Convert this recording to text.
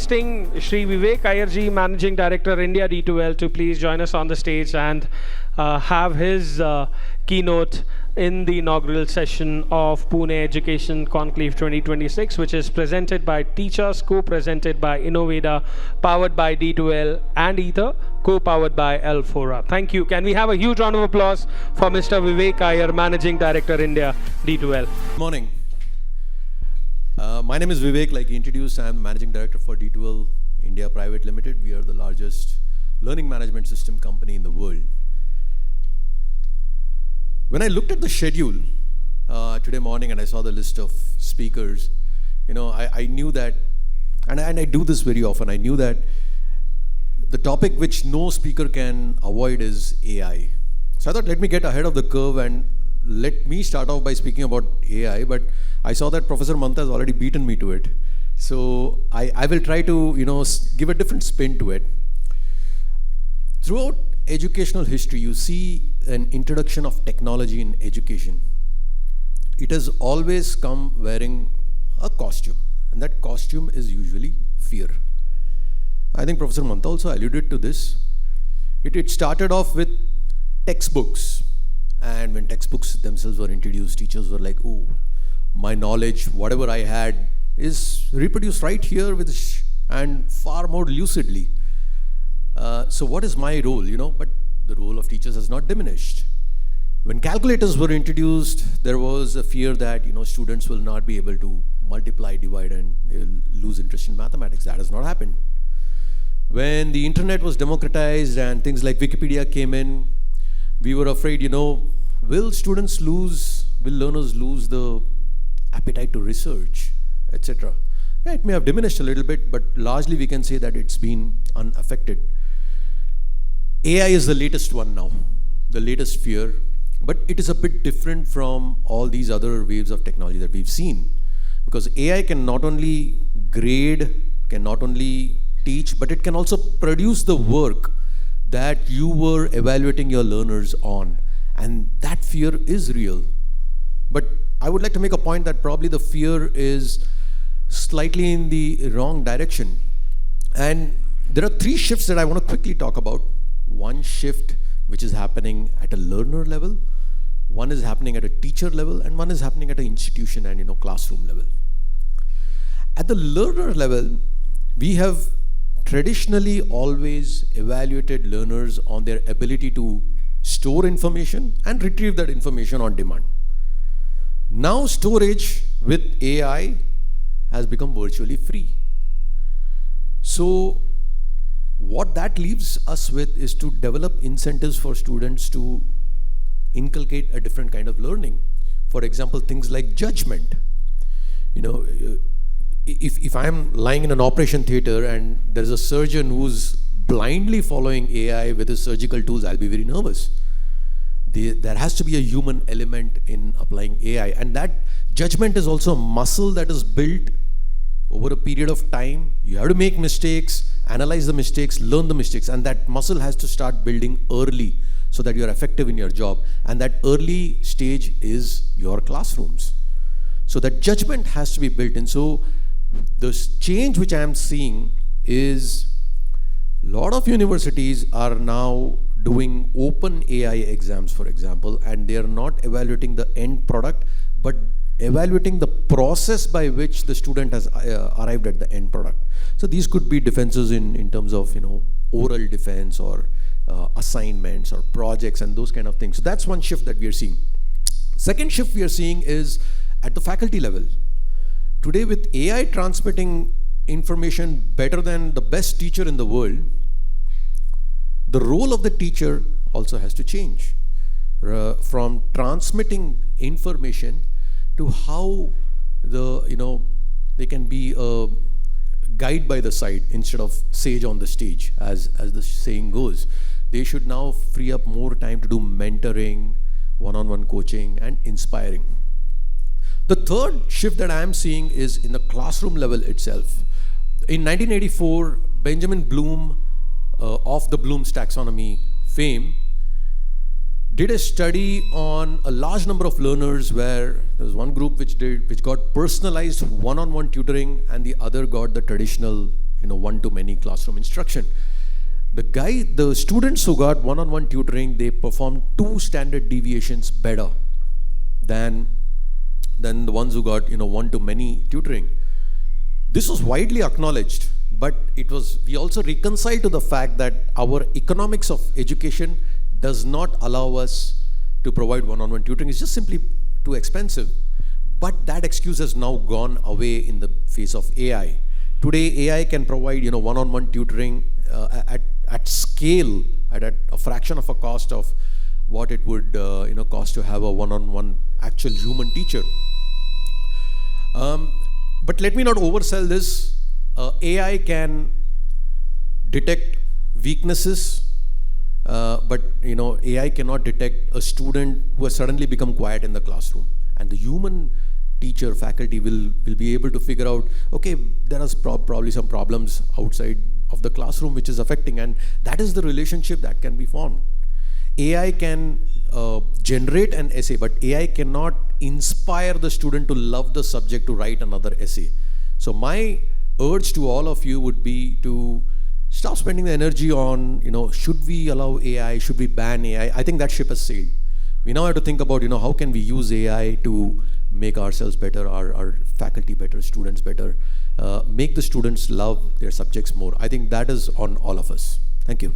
requesting Shri Vivek Iyer ji, Managing Director, India D2L, to please join us on the stage and have his keynote in the inaugural session of Pune Education Conclave 2026, which is presented by teachers, co-presented by Innovada, powered by D2L and Ether, co-powered by L4A. Thank you. Can we have a huge round of applause for Mr. Vivek Iyer, Managing Director, India D2L. Good morning. My name is Vivek, like introduced. I'm the Managing Director for D2L India Private Limited. We are the largest learning management system company in the world. When I looked at the schedule today morning and I saw the list of speakers, I knew that, and I do this very often, I knew that the topic which no speaker can avoid is AI. So I thought, let me get ahead of the curve and let me start off by speaking about AI, but I saw that Professor Mantha has already beaten me to it. So I will try to, give a different spin to it. Throughout educational history, you see an introduction of technology in education. It has always come wearing a costume, and that costume is usually fear. I think Professor Mantha also alluded to this. It started off with textbooks, and when textbooks themselves were introduced, teachers were like, oh, my knowledge, whatever I had, is reproduced right here and far more lucidly. So what is my role, But the role of teachers has not diminished. When calculators were introduced, there was a fear that, students will not be able to multiply, divide, and they'll lose interest in mathematics. That has not happened. When the internet was democratized and things like Wikipedia came in, we were afraid, will learners lose the appetite to research, etc. Yeah, it may have diminished a little bit, but largely we can say that it's been unaffected. AI is the latest one now, the latest fear, but it is a bit different from all these other waves of technology that we've seen. Because AI can not only grade, can not only teach, but it can also produce the work that you were evaluating your learners on. And that fear is real. But I would like to make a point that probably the fear is slightly in the wrong direction. And there are three shifts that I want to quickly talk about. One shift which is happening at a learner level, one is happening at a teacher level, and one is happening at an institution and classroom level. At the learner level, we have traditionally always evaluated learners on their ability to store information and retrieve that information on demand. Now storage with AI has become virtually free. So what that leaves us with is to develop incentives for students to inculcate a different kind of learning. For example, things like judgment. If I'm lying in an operation theater and there's a surgeon who's blindly following AI with his surgical tools, I'll be very nervous. There has to be a human element in applying AI, and that judgment is also a muscle that is built over a period of time. You have to make mistakes, analyze the mistakes, learn the mistakes, and that muscle has to start building early so that you're effective in your job. And that early stage is your classrooms. So that judgment has to be built in. So the change which I am seeing is a lot of universities are now doing open AI exams, for example, and they are not evaluating the end product, but evaluating the process by which the student has arrived at the end product. So these could be defenses in terms of oral defense or assignments or projects and those kind of things. So that's one shift that we are seeing. Second shift we are seeing is at the faculty level. Today, with AI transmitting information better than the best teacher in the world, the role of the teacher also has to change. From transmitting information to how they can be a guide by the side instead of sage on the stage, as the saying goes. They should now free up more time to do mentoring, one-on-one coaching, and inspiring. The third shift that I am seeing is in the classroom level itself. In 1984, Benjamin Bloom, of the Bloom's taxonomy fame, did a study on a large number of learners where there was one group which got personalized one-on-one tutoring and the other got the traditional one-to-many classroom instruction. The students who got one-on-one tutoring, they performed 2 standard deviations better than the ones who got one-to-many tutoring. This was widely acknowledged, but we also reconciled to the fact that our economics of education does not allow us to provide one-on-one tutoring. It's just simply too expensive. But that excuse has now gone away in the face of AI. Today, AI can provide one-on-one tutoring at scale, at a fraction of a cost of what it would cost to have a one-on-one actual human teacher. But let me not oversell this. AI can detect weaknesses, but AI cannot detect a student who has suddenly become quiet in the classroom. And the human teacher, faculty will be able to figure out, okay, there are probably some problems outside of the classroom which is affecting, and that is the relationship that can be formed. AI can generate an essay, but AI cannot inspire the student to love the subject to write another essay. So my urge to all of you would be to stop spending the energy on, should we allow AI, should we ban AI? I think that ship has sailed. We now have to think about, how can we use AI to make ourselves better, our faculty better, students better, make the students love their subjects more. I think that is on all of us. Thank you.